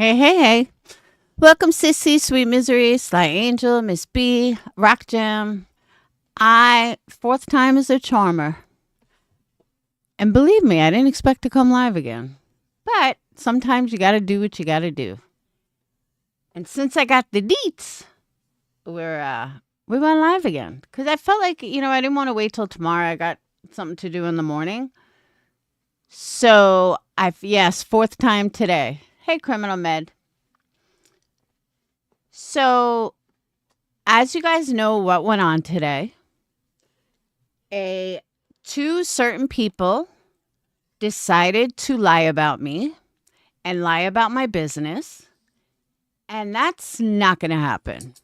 Hey, hey, hey. Welcome, Sissy, Sweet Misery, Sly Angel, Miss B, Rock Jam. Fourth time is a charmer. And believe me, I didn't expect to come live again. But sometimes you got to do what you got to do. And since I got the deets, we went live again. Because I felt like, I didn't want to wait till tomorrow. I got something to do in the morning. So, fourth time today. Hey, Criminal Med. So, as you guys know what went on today, two certain people decided to lie about me and lie about my business, and that's not going to happen.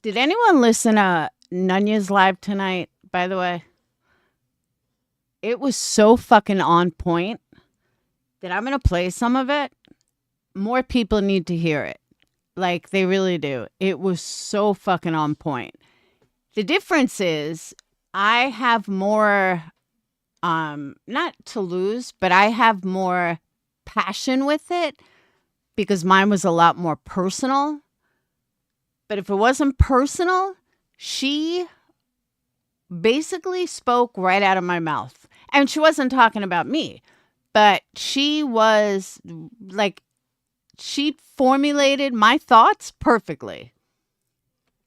Did anyone listen to Nunya's live tonight, by the way? It was so fucking on point that I'm going to play some of it. More people need to hear it. Like, they really do. It was so fucking on point. The difference is I have more, not to lose, but I have more passion with it because mine was a lot more personal. But if it wasn't personal, she basically spoke right out of my mouth. And she wasn't talking about me, but she was like, she formulated my thoughts perfectly.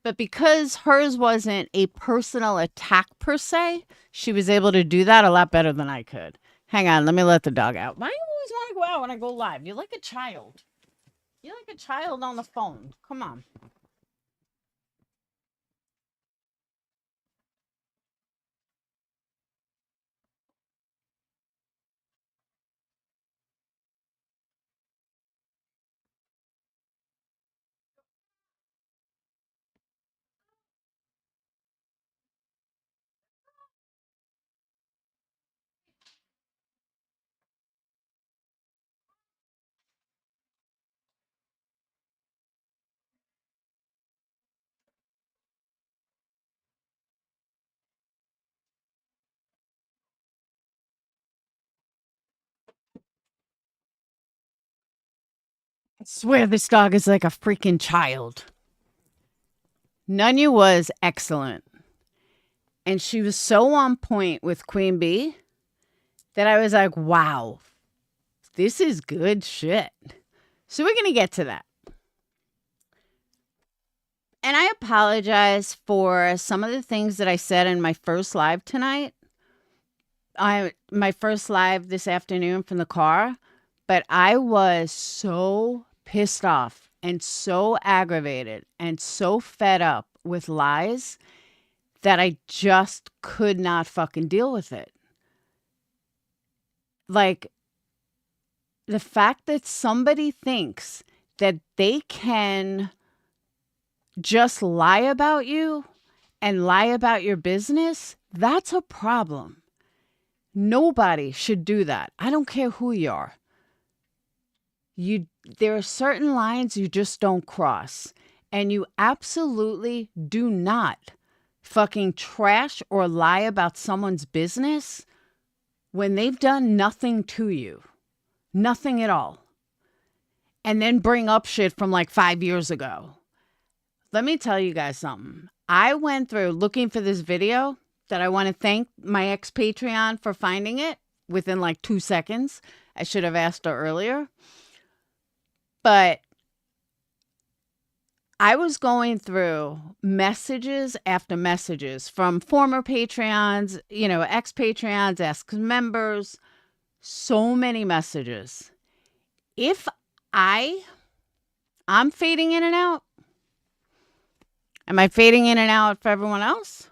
But because hers wasn't a personal attack per se, she was able to do that a lot better than I could. Hang on, let me let the dog out. Why do you always want to go out when I go live? You're like a child. You're like a child on the phone. Come on. I swear this dog is like a freaking child. Nunya was excellent. And she was so on point with Queen Bee that I was like, wow, this is good shit. So we're going to get to that. And I apologize for some of the things that I said in my first live tonight. My first live this afternoon from the car. But I was so pissed off and so aggravated and so fed up with lies that I just could not fucking deal with it. Like, the fact that somebody thinks that they can just lie about you and lie about your business, that's a problem. Nobody should do that. I don't care who you are. There are certain lines you just don't cross. And you absolutely do not fucking trash or lie about someone's business when they've done nothing to you. Nothing at all. And then bring up shit from like 5 years ago. Let me tell you guys something. I went through looking for this video that I want to thank my ex-Patreon for finding it within like 2 seconds. I should have asked her earlier. But I was going through messages after messages from former Patreons, ex-Patreons, ex-members, so many messages. If I'm fading in and out, am I fading in and out for everyone else?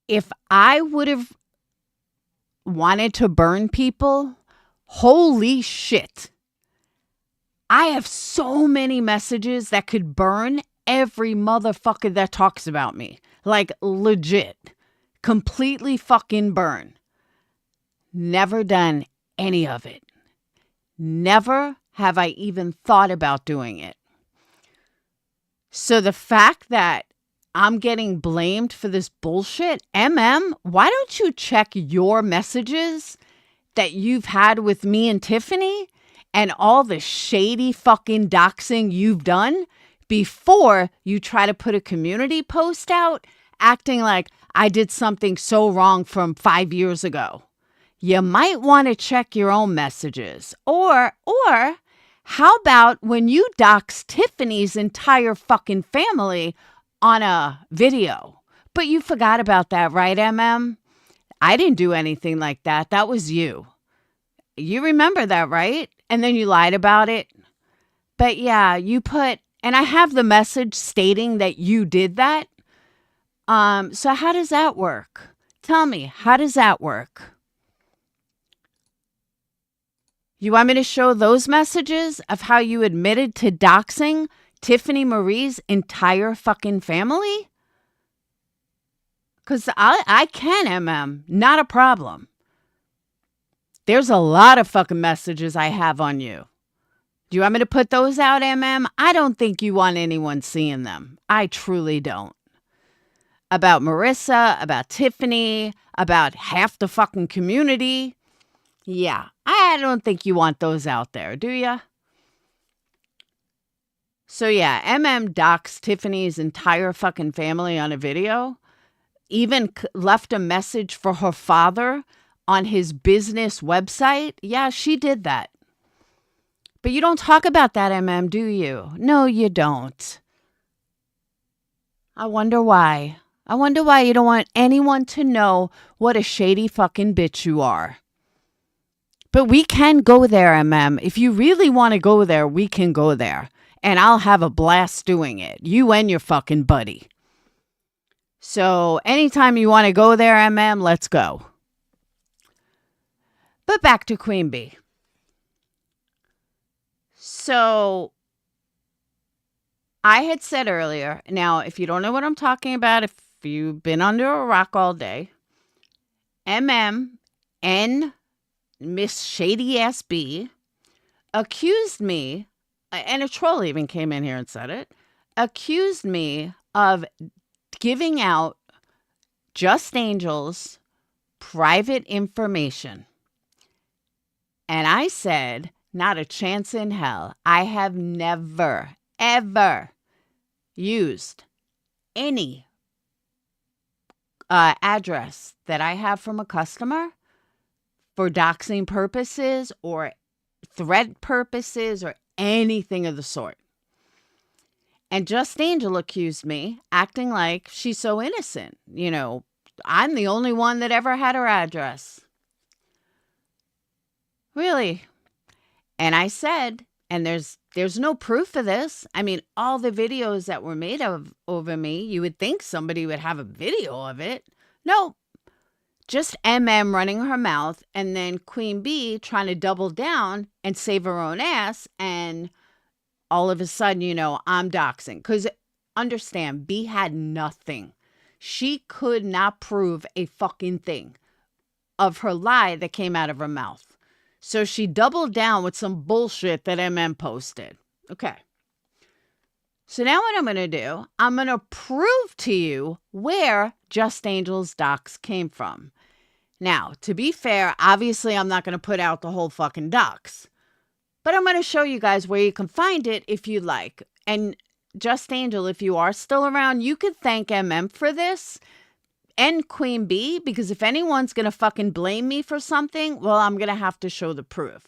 If I would have wanted to burn people, holy shit. I have so many messages that could burn every motherfucker that talks about me. Like, legit. Completely fucking burn. Never done any of it. Never have I even thought about doing it. So the fact that I'm getting blamed for this bullshit, why don't you check your messages that you've had with me and Tiffany and all the shady fucking doxing you've done before you try to put a community post out acting like I did something so wrong from 5 years ago. You might want to check your own messages. Or how about when you dox Tiffany's entire fucking family on a video? But you forgot about that, right, MM? I didn't do anything like that. That was you. You remember that, right? And then you lied about it. But yeah, you put, and I have the message stating that you did that. So how does that work? Tell me, how does that work? You want me to show those messages of how you admitted to doxing Tiffany Marie's entire fucking family? Because I can, MM. Not a problem. There's a lot of fucking messages I have on you. Do you want me to put those out, MM? I don't think you want anyone seeing them. I truly don't. About Marissa, about Tiffany, about half the fucking community. Yeah, I don't think you want those out there, do ya? So yeah, MM doxed Tiffany's entire fucking family on a video. Even left a message for her father on his business website. Yeah, she did that. But you don't talk about that, MM, do you? No, you don't. I wonder why. I wonder why you don't want anyone to know what a shady fucking bitch you are. But we can go there, MM. If you really want to go there, we can go there. And I'll have a blast doing it. You and your fucking buddy. So anytime you want to go there, MM, let's go. But back to Queen Bee. So I had said earlier, now if you don't know what I'm talking about, if you've been under a rock all day, MM and Miss Shady Ass B accused me, and a troll even came in here and said it, accused me of giving out Just Angel's private information. And I said, not a chance in hell. I have never, ever used any address that I have from a customer for doxing purposes or threat purposes or anything of the sort. And Just Angel accused me, acting like she's so innocent. You know, I'm the only one that ever had her address. Really? And I said, and there's no proof of this. I mean, all the videos that were made of over me, you would think somebody would have a video of it. No, just MM running her mouth and then Queen Bee trying to double down and save her own ass. And all of a sudden, you know, I'm doxing. Because understand, B had nothing. She could not prove a fucking thing of her lie that came out of her mouth. So she doubled down with some bullshit that MM posted. Okay. So now what I'm going to do, I'm going to prove to you where Just Angel's dox came from. Now, to be fair, obviously I'm not going to put out the whole fucking dox. But I'm going to show you guys where you can find it if you like. And Just Angel, if you are still around, you could thank MM for this. And Queen Bee, because if anyone's going to fucking blame me for something, well, I'm going to have to show the proof.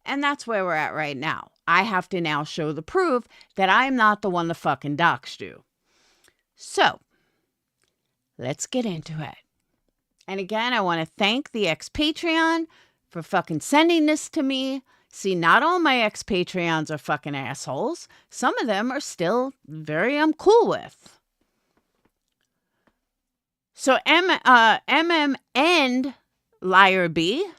And that's where we're at right now. I have to now show the proof that I'm not the one that fucking doxed you. So, let's get into it. And again, I want to thank the ex-Patreon for fucking sending this to me. See, not all my ex-Patreons are fucking assholes. Some of them are still very cool with. So MM and Liar B,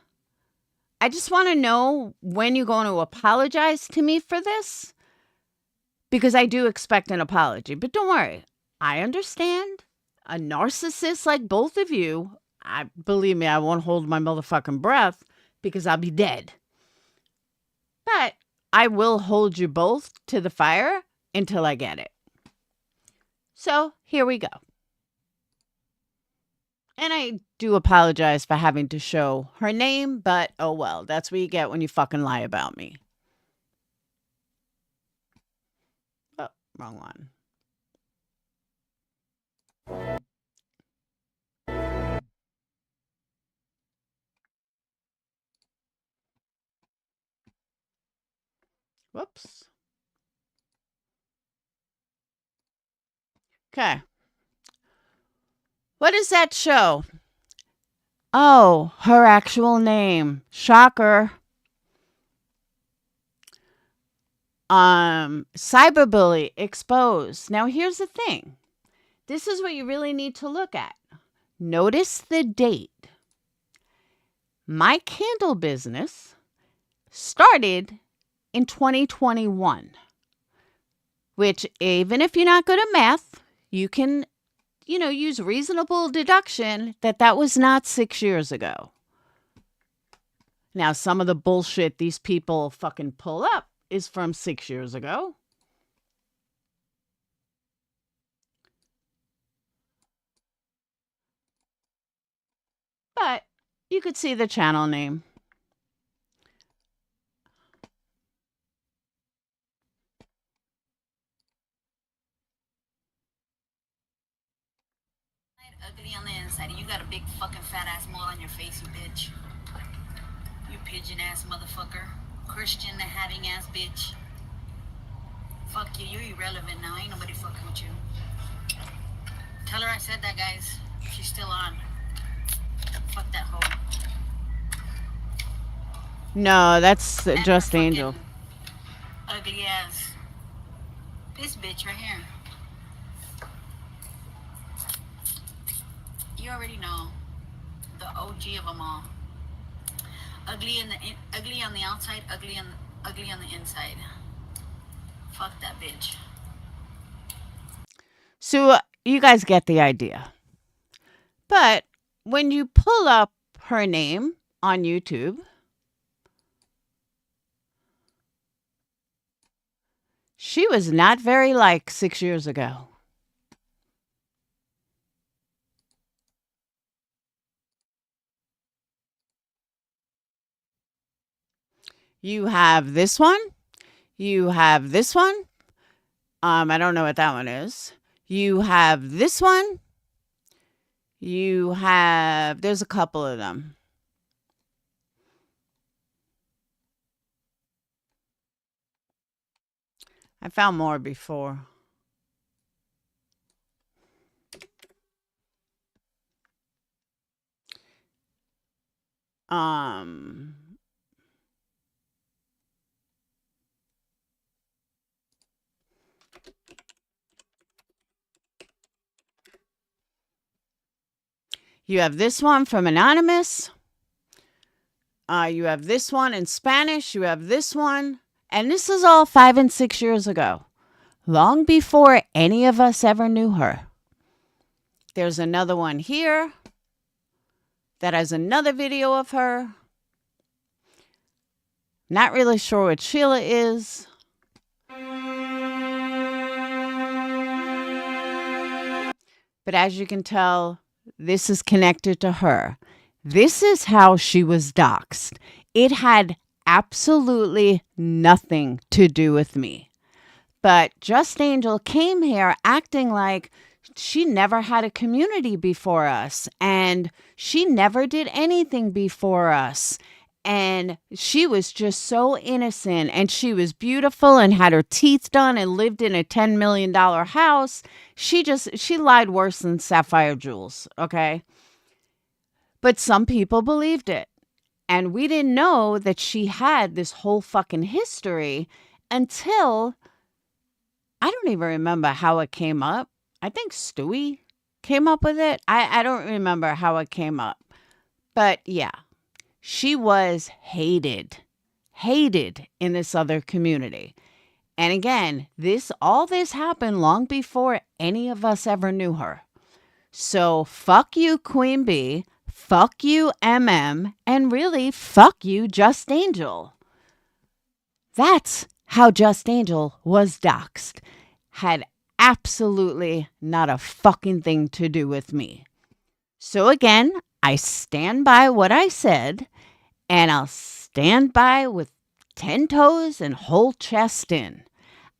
I just want to know when you're going to apologize to me for this. Because I do expect an apology. But don't worry, I understand. A narcissist like both of you, believe me, I won't hold my motherfucking breath because I'll be dead. But I will hold you both to the fire until I get it. So here we go. And I do apologize for having to show her name, but oh well. That's what you get when you fucking lie about me. Oh, wrong one. Whoops. Okay. What does that show? Oh, her actual name. Shocker. Cyberbully exposed. Now here's the thing. This is what you really need to look at. Notice the date. My candle business started in 2021, which even if you're not good at math, you can, use reasonable deduction that was not 6 years ago. Now, some of the bullshit these people fucking pull up is from 6 years ago. But you could see the channel name. Ugly on the inside. You got a big fucking fat ass mole on your face, you bitch. You pigeon ass motherfucker. Christian having ass bitch. Fuck you. You're irrelevant now. Ain't nobody fucking with you. Tell her I said that, guys. She's still on. Fuck that hoe. No, that's just Angel. Ugly ass. This bitch right here. You already know. The OG of them all. Ugly on the outside, ugly on the inside. Fuck that bitch. So you guys get the idea. But when you pull up her name on YouTube, she was not very like 6 years ago. You have this one. You have this one. I don't know what that one is. You have this one. There's a couple of them. I found more before. You have this one from Anonymous. You have this one in Spanish. You have this one. And this is all 5 and 6 years ago, long before any of us ever knew her. There's another one here that has another video of her. Not really sure what Sheila is. But as you can tell, this is connected to her. This is how she was doxxed. It had absolutely nothing to do with me. But Just Angel came here acting like she never had a community before us, and she never did anything before us. And she was just so innocent, and she was beautiful and had her teeth done and lived in a $10 million house. She lied worse than Sapphire Jewels, okay? But some people believed it. And we didn't know that she had this whole fucking history until, I don't even remember how it came up. I think Stewie came up with it. I don't remember how it came up. But yeah. She was hated in this other community. And again, all this happened long before any of us ever knew her. So fuck you, Queen Bee, fuck you, MM, and really fuck you, Just Angel. That's how Just Angel was doxxed. Had absolutely not a fucking thing to do with me. So again, I stand by what I said, and I'll stand by with 10 toes and whole chest in.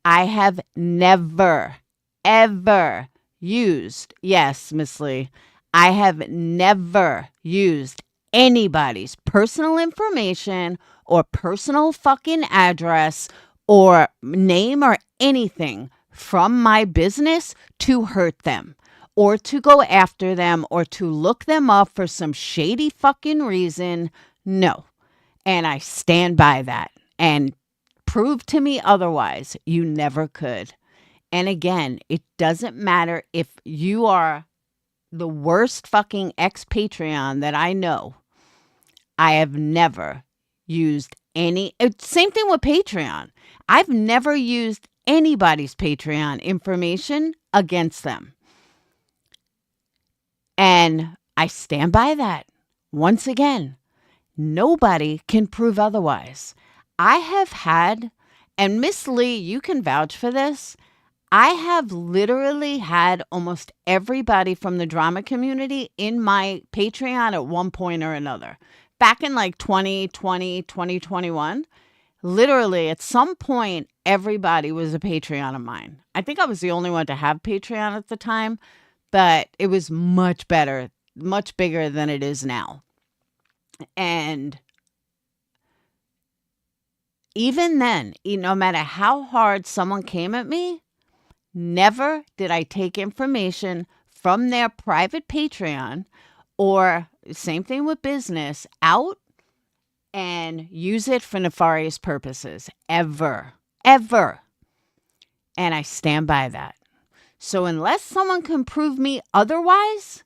I have never, ever used, yes, Miss Lee, I have never used anybody's personal information or personal fucking address or name or anything from my business to hurt them or to go after them or to look them up for some shady fucking reason. No. And I stand by that. And prove to me otherwise. You never could. And again, it doesn't matter if you are the worst fucking ex-Patreon that I know. I have never used any. Same thing with Patreon. I've never used anybody's Patreon information against them. And I stand by that. Once again, nobody can prove otherwise. I have had, and Miss Lee, you can vouch for this, I have literally had almost everybody from the drama community in my Patreon at one point or another. Back in like 2020, 2021, literally at some point, everybody was a Patreon of mine. I think I was the only one to have Patreon at the time, but it was much better, much bigger than it is now. And even then, no matter how hard someone came at me, never did I take information from their private Patreon or same thing with business out and use it for nefarious purposes. Ever. Ever. And I stand by that. So unless someone can prove me otherwise,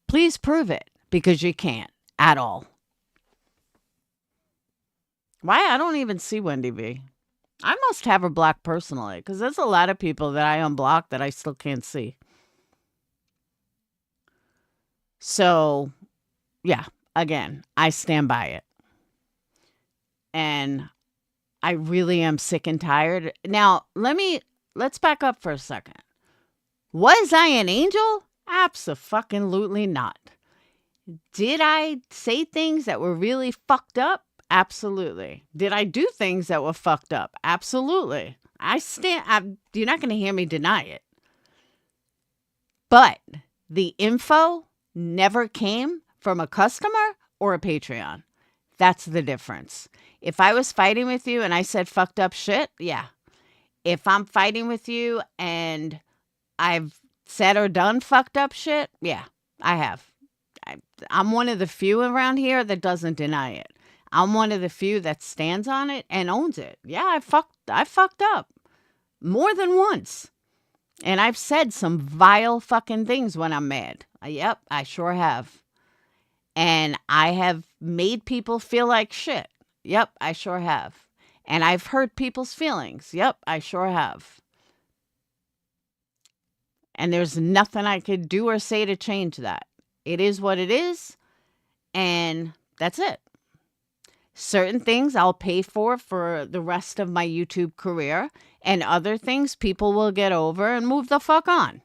please prove it because you can't at all. Why? I don't even see Wendy B. I must have her blocked personally because there's a lot of people that I unblocked that I still can't see. So, yeah, again, I stand by it. And I really am sick and tired. Now, let's back up for a second. Was I an angel? Abso-fucking-lutely not. Did I say things that were really fucked up? Absolutely. Did I do things that were fucked up? Absolutely. You're not going to hear me deny it. But the info never came from a customer or a Patreon. That's the difference. If I was fighting with you and I said fucked up shit, yeah. If I'm fighting with you and I've said or done fucked up shit, yeah, I have. I'm one of the few around here that doesn't deny it. I'm one of the few that stands on it and owns it. Yeah, I fucked up more than once. And I've said some vile fucking things when I'm mad. Yep, I sure have. And I have made people feel like shit. Yep, I sure have. And I've hurt people's feelings. Yep, I sure have. And there's nothing I could do or say to change that. It is what it is. And that's it. Certain things I'll pay for the rest of my YouTube career. And other things people will get over and move the fuck on.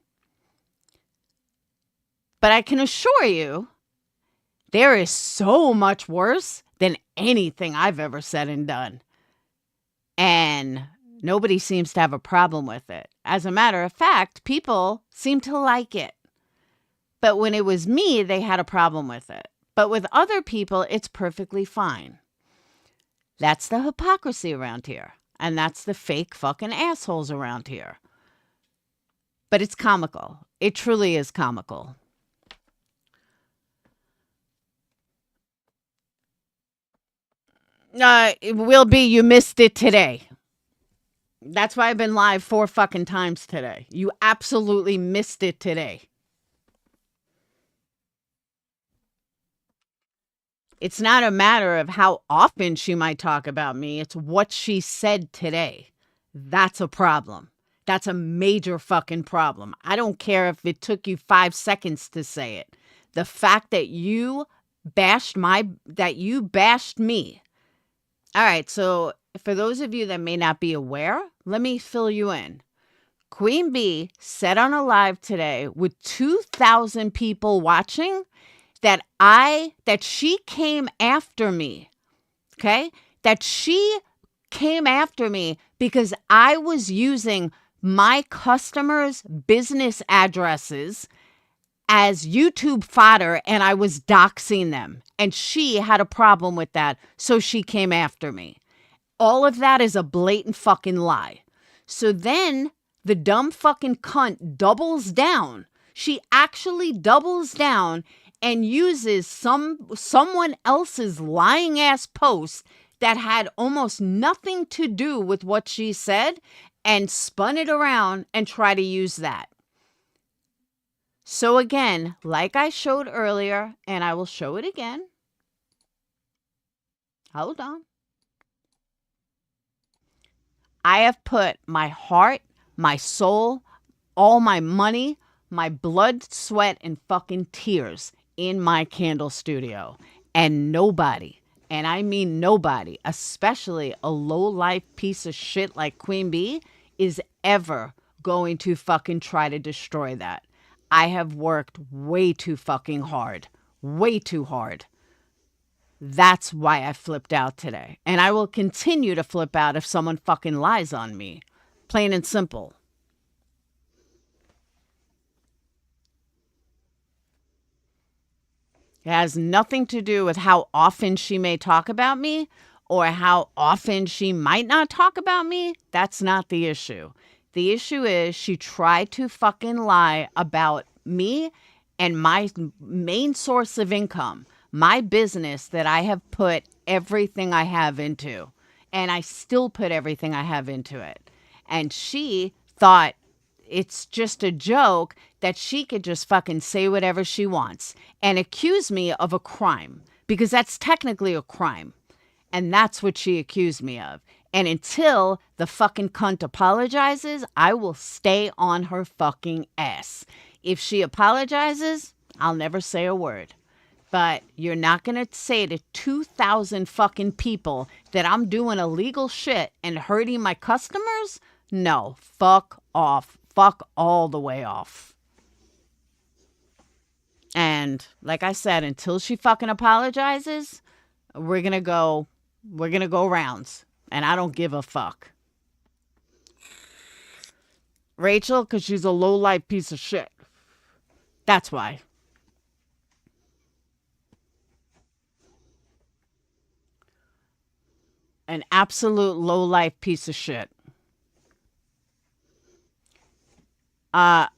But I can assure you, there is so much worse than anything I've ever said and done. And nobody seems to have a problem with it. As a matter of fact, people seem to like it. But when it was me, they had a problem with it. But with other people, it's perfectly fine. That's the hypocrisy around here. And that's the fake fucking assholes around here. But it's comical. It truly is comical. It will be, you missed it today. That's why I've been live 4 fucking times today. You absolutely missed it today. It's not a matter of how often she might talk about me. It's what she said today. That's a problem. That's a major fucking problem. I don't care if it took you 5 seconds to say it. The fact that you bashed me. All right, so for those of you that may not be aware, let me fill you in. Queen Bee said on a live today with 2,000 people watching that she came after me. Okay? That she came after me because I was using my customers' business addresses as YouTube fodder and I was doxing them. And she had a problem with that, so she came after me. All of that is a blatant fucking lie. So then the dumb fucking cunt doubles down. She actually doubles down and uses someone else's lying ass post that had almost nothing to do with what she said and spun it around and try to use that. So again, like I showed earlier, and I will show it again. Hold on. I have put my heart, my soul, all my money, my blood, sweat, and fucking tears in my candle studio. And nobody, and I mean nobody, especially a low-life piece of shit like Queen Bee, is ever going to fucking try to destroy that. I have worked way too fucking hard. Way too hard. That's why I flipped out today. And I will continue to flip out if someone fucking lies on me. Plain and simple. It has nothing to do with how often she may talk about me or how often she might not talk about me. That's not the issue. The issue is she tried to fucking lie about me and my main source of income, my business that I have put everything I have into. And I still put everything I have into it. And she thought it's just a joke that she could just fucking say whatever she wants and accuse me of a crime, because that's technically a crime. And that's what she accused me of. And until the fucking cunt apologizes, I will stay on her fucking ass. If she apologizes, I'll never say a word. But you're not going to say to 2,000 fucking people that I'm doing illegal shit and hurting my customers? No, fuck off. Fuck all the way off. And like I said, until she fucking apologizes, we're going to go rounds. And I don't give a fuck. Rachel, because she's a low-life piece of shit. That's why. An absolute low-life piece of shit. Dan,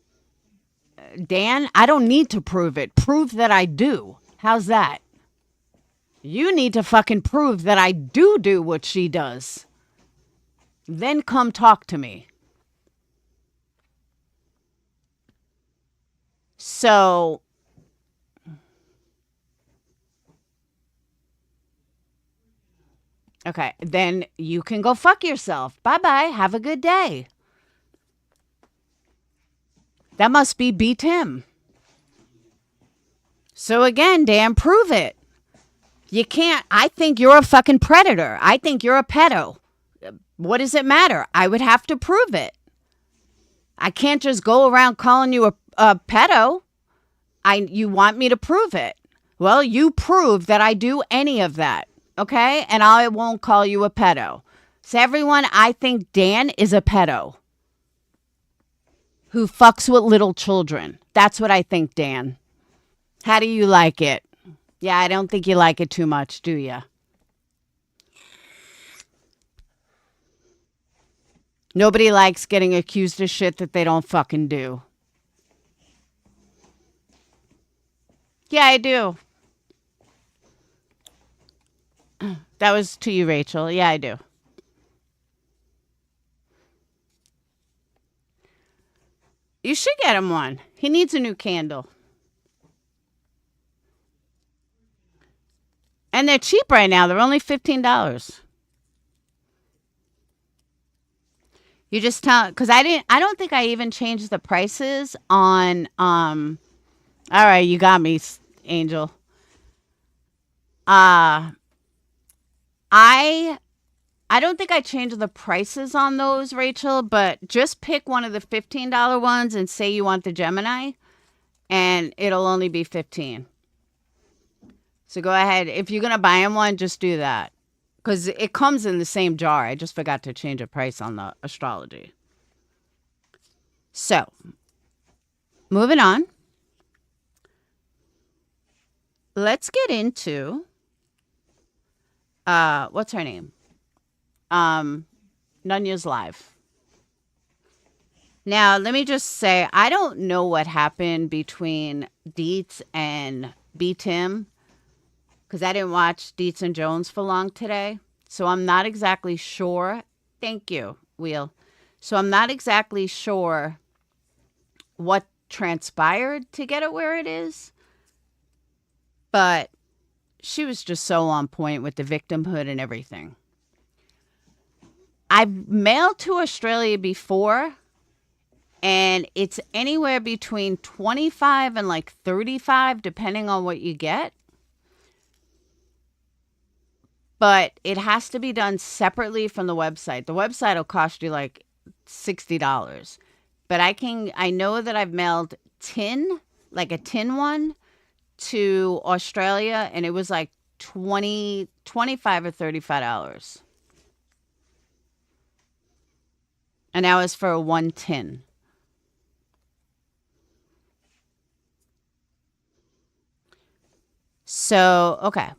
I don't need to prove it. Prove that I do. How's that? You need to fucking prove that I do what she does. Then come talk to me. So, okay, then you can go fuck yourself. Bye-bye. Have a good day. That must be B. Tim. So again, Dan, prove it. You can't. I think you're a fucking predator. I think you're a pedo. What does it matter? I would have to prove it. I can't just go around calling you a pedo. You want me to prove it. Well, you prove that I do any of that. Okay? And I won't call you a pedo. So everyone, I think Dan is a pedo who fucks with little children. That's what I think, Dan. How do you like it? Yeah, I don't think you like it too much, do you? Nobody likes getting accused of shit that they don't fucking do. Yeah, I do. That was to you, Rachel. Yeah, I do. You should get him one. He needs a new candle. And they're cheap right now. They're only $15. You just tell, because I don't think I even changed the prices on, all right, you got me, Angel. I I don't think I changed the prices on those, Rachel, but just pick one of the $15 ones and say you want the Gemini, and it'll only be $15. So go ahead. If you're going to buy him one, just do that. Because it comes in the same jar. I just forgot to change the price on the astrology. So, moving on. Let's get into, what's her name? Nunya's live. Now, let me just say, I don't know what happened between DEETS and B-Tim, because I didn't watch DEETS and Jones for long today. So I'm not exactly sure. Thank you, Wheel. So I'm not exactly sure what transpired to get it where it is. But she was just so on point with the victimhood and everything. I've mailed to Australia before, and it's anywhere between 25 and like 35, depending on what you get. But it has to be done separately from the website. The website will cost you like $60. But I know that I've mailed tin, like a tin one, to Australia, and it was like $25 or $35. And that was for one tin. So, okay.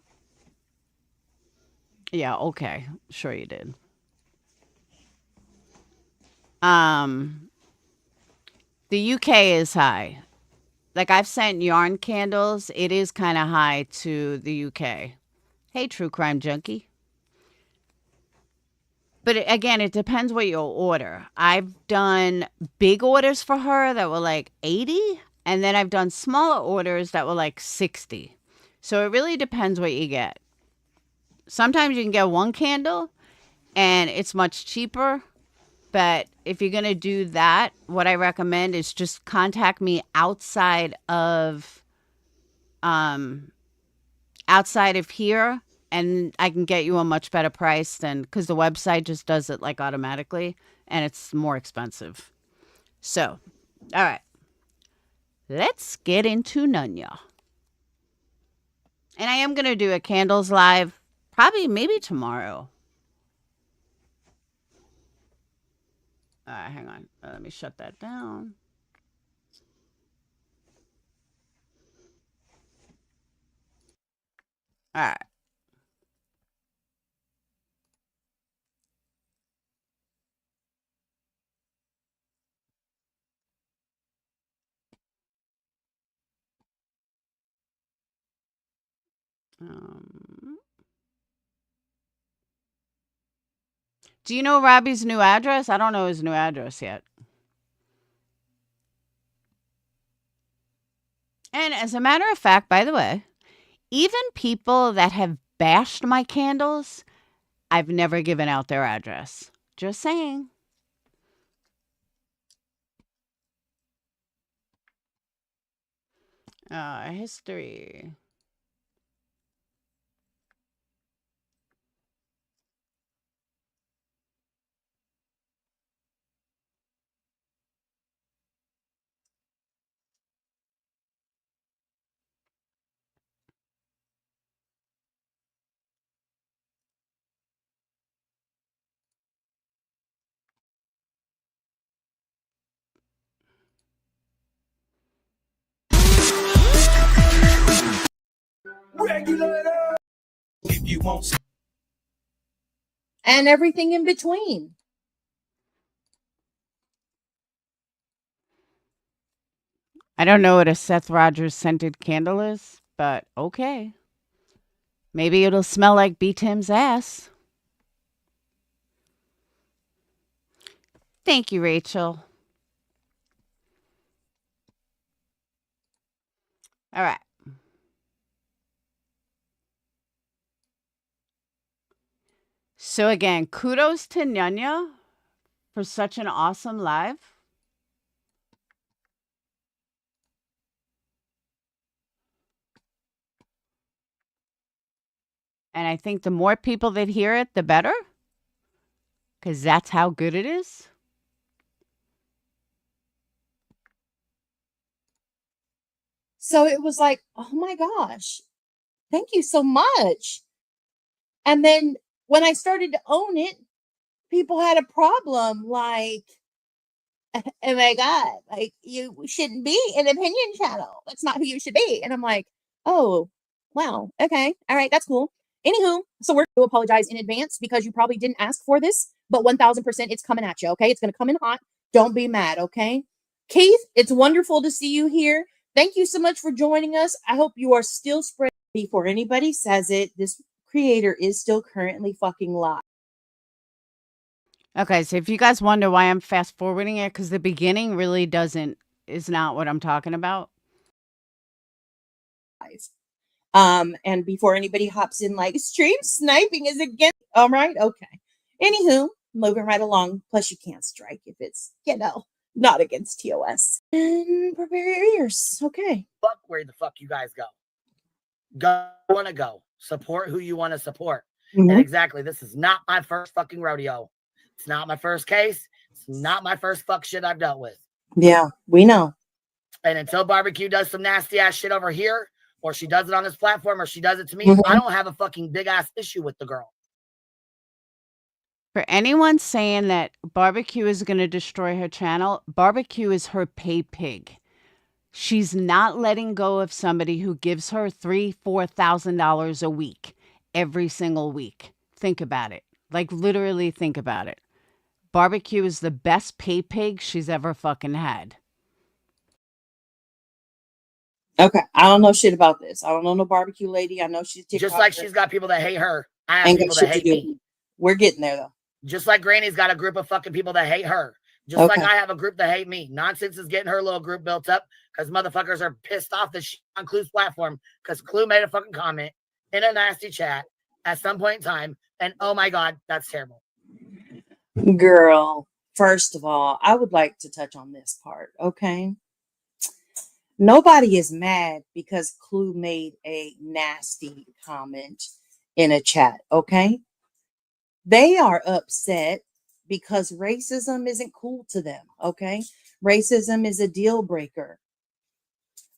Yeah, okay. Sure you did. The UK is high. Like, I've sent yarn candles. It is kind of high to the UK. Hey, true crime junkie. But again, it depends what you'll order. I've done big orders for her that were like 80, and then I've done smaller orders that were like 60. So it really depends what you get. Sometimes you can get one candle and it's much cheaper. But if you're going to do that, what I recommend is just contact me outside of here, and I can get you a much better price than, because the website just does it like automatically and it's more expensive. So, all right, let's get into Nunya. And I am going to do a candles live probably maybe tomorrow. Hang on. Let me shut that down. All right. Do you know Robbie's new address? I don't know his new address yet. And as a matter of fact, by the way, even people that have bashed my candles, I've never given out their address. Just saying. History. Regulator. If you want. And everything in between. I don't know what a Seth Rogers scented candle is, but okay. Maybe it'll smell like B. Tim's ass. Thank you, Rachel. All right. So again, kudos to Nyanya for such an awesome live. And I think the more people that hear it, the better. Because that's how good it is. So it was like, oh my gosh, thank you so much. And then when I started to own it, people had a problem. Like, oh my God, like you shouldn't be an opinion channel. That's not who you should be. And I'm like, oh, wow. Okay. All right. That's cool. Anywho, so we're going to apologize in advance because you probably didn't ask for this, but 1000% it's coming at you. Okay. It's going to come in hot. Don't be mad. Okay. Keith, it's wonderful to see you here. Thank you so much for joining us. I hope you are still spreading. Before anybody says it, this creator is still currently fucking live. Okay, so if you guys wonder why I'm fast forwarding it, because the beginning really is not what I'm talking about. And before anybody hops in, like, stream sniping is against. All right, okay. Anywho, moving right along. Plus, you can't strike if it's, not against TOS. And prepare your ears. Okay. Fuck where the fuck you guys go. Go want to go. Support who you want to support. Mhm. And exactly, this is not my first fucking rodeo. It's not my first case. It's not my first fuck shit I've dealt with. Yeah, we know. And until Barbecue does some nasty ass shit over here, or she does it on this platform, or she does it to me, Mhm. I don't have a fucking big ass issue with the girl. For anyone saying that Barbecue is going to destroy her channel, Barbecue is her pay pig. She's not letting go of somebody who gives her $3,000-$4,000 a week, every single week. Think about it. Like, literally think about it. Barbecue is the best pay pig she's ever fucking had. Okay, I don't know shit about this. I don't know no barbecue lady. I know she's Just like she's got people that hate her, I have ain't got people that shit to hate do. me. We're getting there though. Just like Granny's got a group of fucking people that hate her. Just like I have a group that hate me. Nonsense is getting her little group built up because motherfuckers are pissed off that she's on Clue's platform because Clue made a fucking comment in a nasty chat at some point in time. And oh my God, that's terrible. Girl, first of all, I would like to touch on this part, okay? Nobody is mad because Clue made a nasty comment in a chat, okay? They are upset because racism isn't cool to them, okay? Racism is a deal breaker.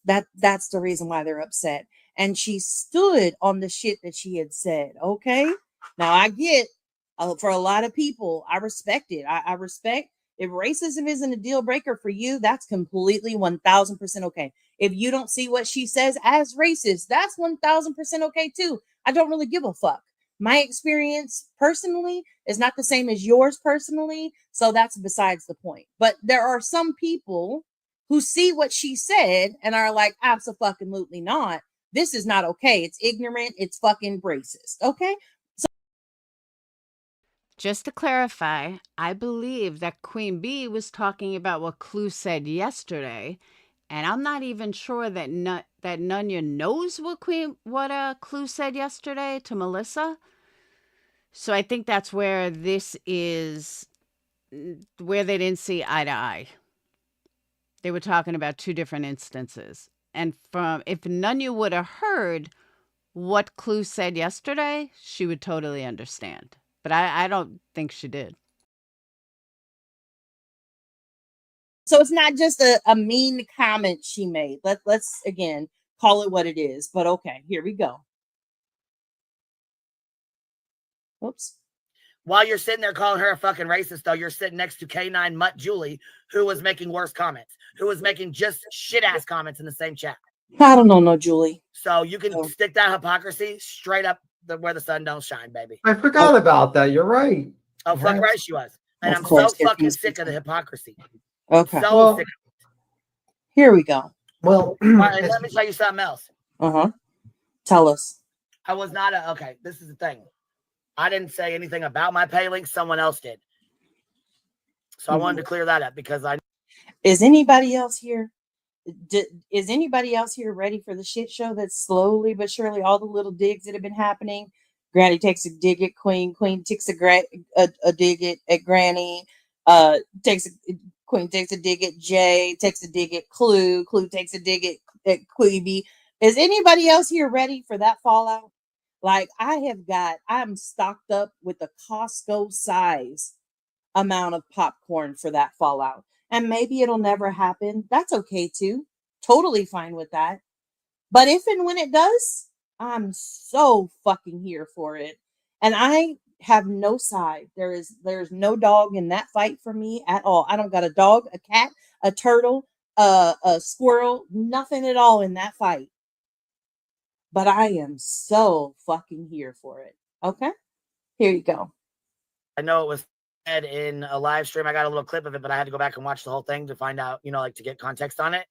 That's the reason why they're upset. And she stood on the shit that she had said, okay? Now I get for a lot of people, I respect it. I respect if racism isn't a deal breaker for you, that's completely 1000% okay. If you don't see what she says as racist, that's 1000% okay too. I don't really give a fuck. My experience personally is not the same as yours personally, so that's besides the point. But there are some people who see what she said and are like, absolutely not. This is not okay. It's ignorant. It's fucking racist. Okay. Just to clarify, I believe that Queen Bee was talking about what Clue said yesterday, and I'm not even sure that Nunya knows what Clue said yesterday to Melissa. So I think that's where this is, where they didn't see eye to eye. They were talking about two different instances. And if Nunya would have heard what Clue said yesterday, she would totally understand. But I don't think she did. So it's not just a mean comment she made. Let's again call it what it is. But okay, here we go. Oops. While you're sitting there calling her a fucking racist, though, you're sitting next to K9 Mutt Julie, who was making worse comments, who was making just shit ass comments in the same chat. I don't know, no Julie. So you can stick that hypocrisy straight up where the sun don't shine, baby. I forgot about that. You're right. Oh, fuck right she was. And I'm course, so fucking sick of the hypocrisy. Okay. I'm so sick. Here we go. Well, let me tell you something else. Tell us. I was not okay. This is the thing. I didn't say anything about my pay link. Someone else did. So I wanted to clear that up because Is anybody else here? Is anybody else here ready for the shit show that's slowly but surely all the little digs that have been happening? Granny takes a dig at Queen. Queen takes a dig at Granny. Queen takes a dig at Jay. Takes a dig at Clue. Clue takes a dig at Queeby. Is anybody else here ready for that fallout? Like I'm stocked up with a Costco size amount of popcorn for that fallout. And maybe it'll never happen. That's okay too. Totally fine with that. But if and when it does, I'm so fucking here for it. And I have no side. There's no dog in that fight for me at all. I don't got a dog, a cat, a turtle, a squirrel, nothing at all in that fight. But I am so fucking here for it. Okay? Here you go. I know it was said in a live stream. I got a little clip of it, but I had to go back and watch the whole thing to find out, you know, like to get context on it.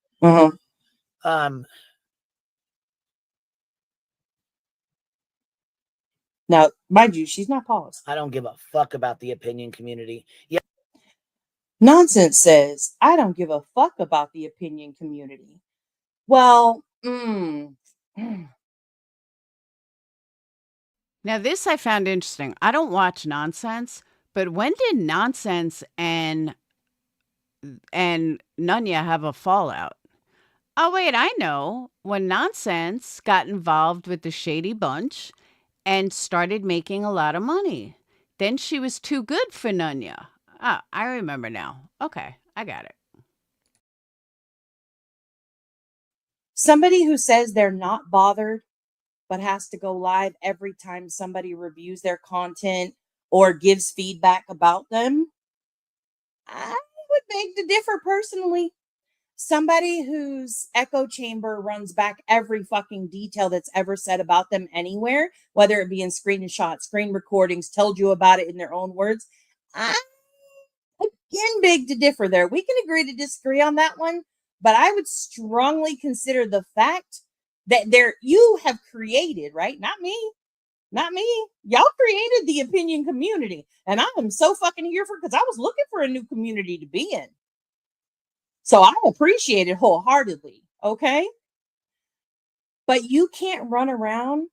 Now, mind you, she's not paused. I don't give a fuck about the opinion community. Yeah. Nonsense says, I don't give a fuck about the opinion community. Well, Now, this I found interesting. I don't watch Nonsense, but when did Nonsense and Nunya have a fallout? Oh, wait, I know. When Nonsense got involved with the Shady Bunch and started making a lot of money. Then she was too good for Nunya. Ah, I remember now. Okay, I got it. somebody who says they're not bothered but has to go live every time somebody reviews their content or gives feedback about them, I would beg to differ personally. Somebody whose echo chamber runs back every fucking detail that's ever said about them anywhere, whether it be in screenshots, screen recordings, told you about it in their own words, I again beg to differ there. We can agree to disagree on that one, but I would strongly consider the fact that you have created, right? Not me. Y'all created the opinion community, and I am so fucking here for, because I was looking for a new community to be in. So I appreciate it wholeheartedly, okay? But you can't run around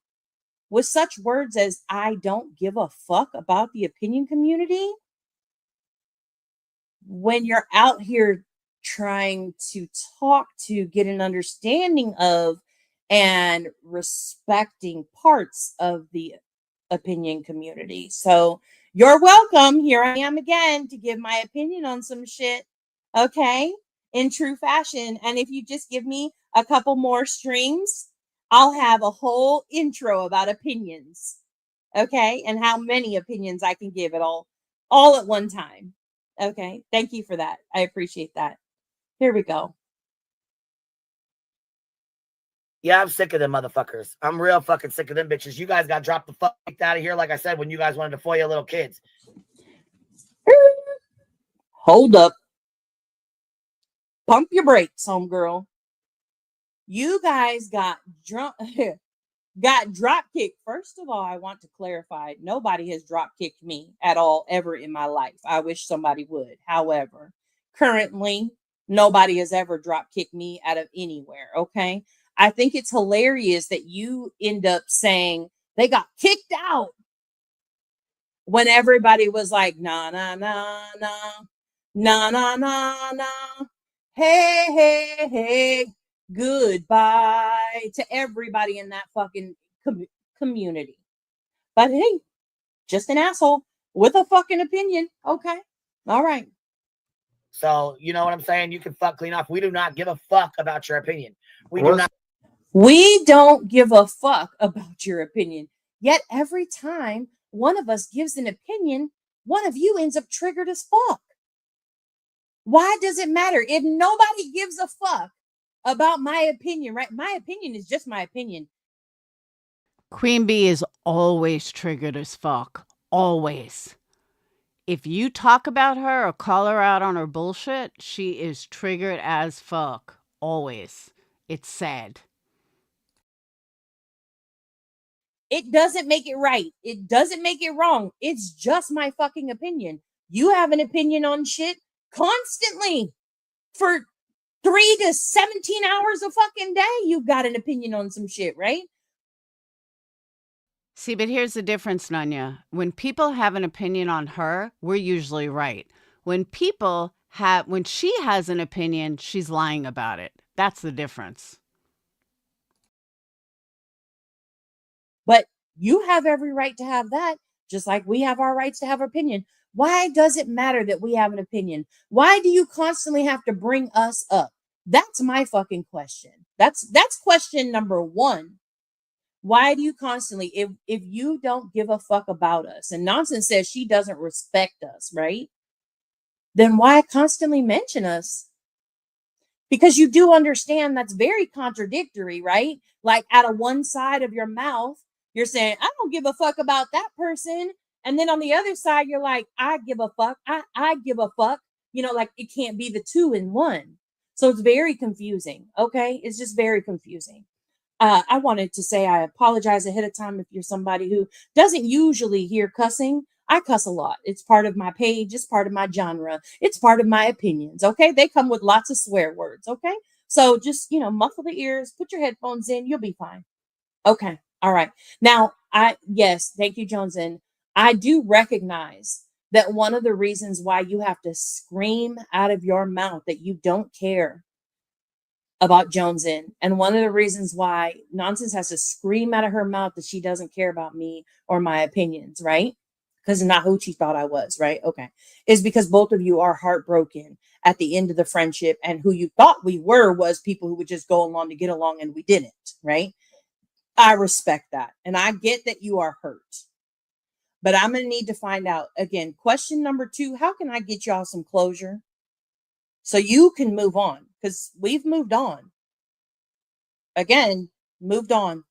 with such words as, I don't give a fuck about the opinion community, when you're out here trying to talk to, get an understanding of, and respecting parts of the opinion community. So you're welcome. Here I am again to give my opinion on some shit, okay? In true fashion. And if you just give me a couple more streams, I'll have a whole intro about opinions, okay? And how many opinions I can give it all at one time. Okay, thank you for that. I appreciate that. Here we go. Yeah, I'm sick of them motherfuckers. I'm real fucking sick of them bitches. You guys got dropped the fuck out of here, like I said, when you guys wanted to foil your little kids. Hold up. Pump your brakes, homegirl. You guys got drop kicked. First of all, I want to clarify, nobody has drop kicked me at all ever in my life. I wish somebody would. However, currently, nobody has ever drop kicked me out of anywhere, okay? I think it's hilarious that you end up saying they got kicked out when everybody was like, nah, nah, nah, nah, nah, nah, nah, nah. Hey, hey, hey, goodbye to everybody in that fucking community. But hey, just an asshole with a fucking opinion. Okay. All right. So, you know what I'm saying? You can fuck clean off. We do not give a fuck about your opinion. We don't give a fuck about your opinion. Yet every time one of us gives an opinion, one of you ends up triggered as fuck. Why does it matter? If nobody gives a fuck about my opinion, right? My opinion is just my opinion. Queen Bee is always triggered as fuck. Always. If you talk about her or call her out on her bullshit, she is triggered as fuck. Always. It's sad. It doesn't make it right. It doesn't make it wrong. It's just my fucking opinion. You have an opinion on shit constantly for 3 to 17 hours a fucking day. You've got an opinion on some shit, right? See, but here's the difference, Nunya. When people have an opinion on her, we're usually right. When she has an opinion, she's lying about it. That's the difference. But you have every right to have that, just like we have our rights to have opinion. Why does it matter that we have an opinion? Why do you constantly have to bring us up? That's my fucking question. That's question number one. Why do you constantly, if you don't give a fuck about us, and Nonsense says she doesn't respect us, right? Then why constantly mention us? Because you do understand that's very contradictory, right? Like out of one side of your mouth, you're saying, I don't give a fuck about that person. And then on the other side, you're like, I give a fuck. I give a fuck. You know, like it can't be the two in one. So it's very confusing. Okay. It's just very confusing. I wanted to say I apologize ahead of time if you're somebody who doesn't usually hear cussing. I cuss a lot. It's part of my page. It's part of my genre. It's part of my opinions. Okay. They come with lots of swear words. Okay. So just, muffle the ears, put your headphones in. You'll be fine. Okay. All right. Now, yes, thank you, Johnson. I do recognize that one of the reasons why you have to scream out of your mouth that you don't care about Jonesin, and one of the reasons why Nonsense has to scream out of her mouth that she doesn't care about me or my opinions, right? Because not who she thought I was, right? Okay. Is because both of you are heartbroken at the end of the friendship, and who you thought we were was people who would just go along to get along, and we didn't, right? I respect that. And I get that you are hurt. But I'm going to need to find out, again, question number 2, how can I get y'all some closure so you can move on? Because we've moved on. Again, moved on.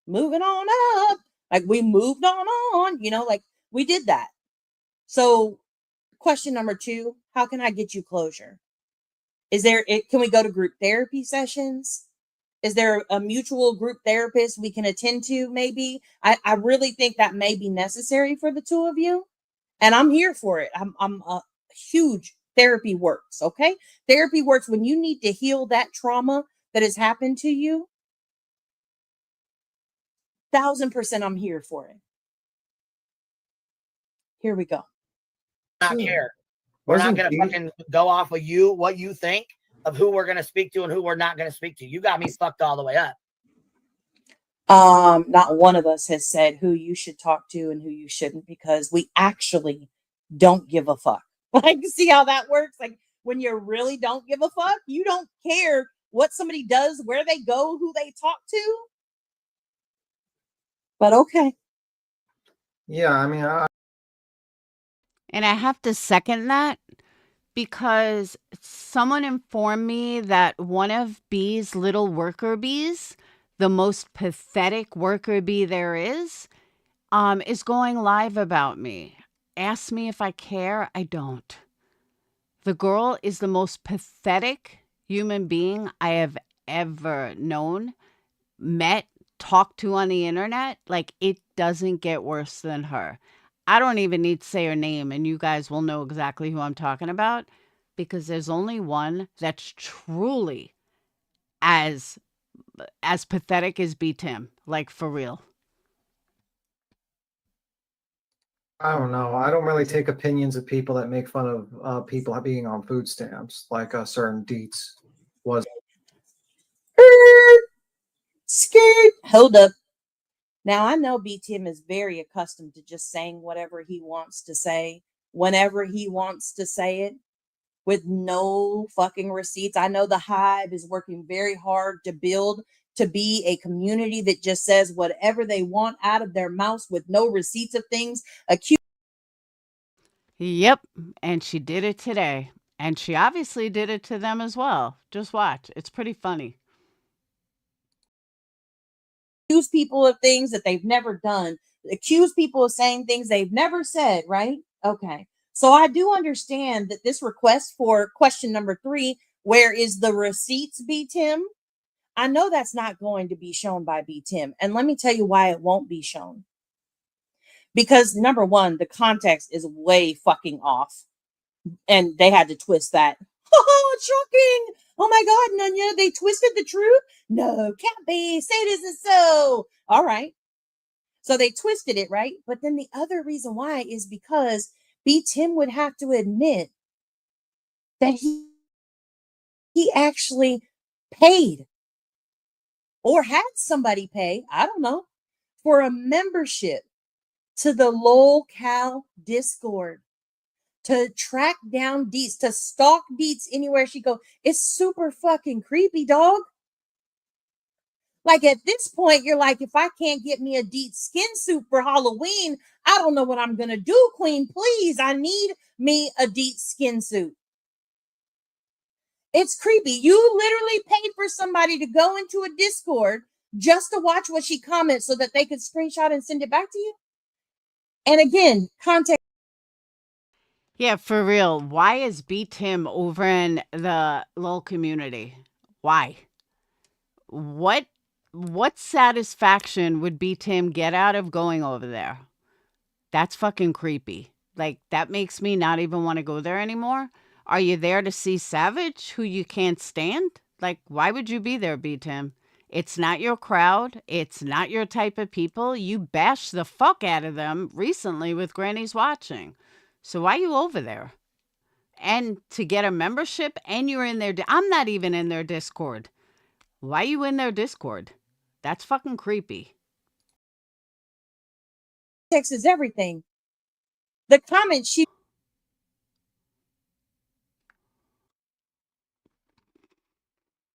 Moving on up. Like we moved on, like we did that. So question number 2, how can I get you closure? Can we go to group therapy sessions? Is there a mutual group therapist we can attend to? Maybe I really think that may be necessary for the two of you, and I'm here for it. I'm a huge therapy works. Okay, therapy works when you need to heal that trauma that has happened to you. 1000%, I'm here for it. Here we go. Not care. We're not going to fucking go off of you, what you think of who we're going to speak to and who we're not going to speak to. You got me fucked all the way up. Not one of us has said who you should talk to and who you shouldn't, because we actually don't give a fuck. Like, see how that works? Like, when you really don't give a fuck, you don't care what somebody does, where they go, who they talk to. But okay. Yeah, I mean, And I have to second that, because someone informed me that one of B's little worker bees, the most pathetic worker bee there is going live about me. Ask me if I care. I don't. The girl is the most pathetic human being I have ever known, met, talked to on the internet. Like, it doesn't get worse than her. I don't even need to say her name, and you guys will know exactly who I'm talking about, because there's only one that's truly as pathetic as B Tim, like for real. I don't know. I don't really take opinions of people that make fun of people being on food stamps, like a certain DEETS was. Scared. Hold up. Now, I know B Tim is very accustomed to just saying whatever he wants to say, whenever he wants to say it, with no fucking receipts. I know the Hive is working very hard to build to be a community that just says whatever they want out of their mouths with no receipts of things. Yep. And she did it today. And she obviously did it to them as well. Just watch. It's pretty funny. Accuse people of things that they've never done. Accuse people of saying things they've never said, right? Okay. So I do understand that this request for question number 3, where is the receipts, B Tim? I know that's not going to be shown by B Tim. And let me tell you why it won't be shown. Because number 1, the context is way fucking off. And they had to twist that. Oh, it's shocking. Oh my God, Nunya, they twisted the truth? No, can't be. Say it isn't so. All right. So they twisted it, right? But then the other reason why is because B Tim would have to admit that he actually paid or had somebody pay, I don't know, for a membership to the LOL Cal Discord. to track down DEETS, to stalk DEETS anywhere she go. It's super fucking creepy, dog. Like at this point, you're like, if I can't get me a DEETS skin suit for Halloween, I don't know what I'm gonna do, Queen. Please, I need me a DEETS skin suit. It's creepy. You literally paid for somebody to go into a Discord just to watch what she comments so that they could screenshot and send it back to you. And again, context. Yeah, for real. Why is Beat Tim over in the little community? Why? What satisfaction would Beat Tim get out of going over there? That's fucking creepy. Like, that makes me not even want to go there anymore. Are you there to see Savage, who you can't stand? Like, why would you be there, Beat Tim? It's not your crowd. It's not your type of people. You bashed the fuck out of them recently with Granny's Watching. So why are you over there? And to get a membership, and you're in their... I'm not even in their Discord. Why are you in their Discord? That's fucking creepy. Context is everything. The comments she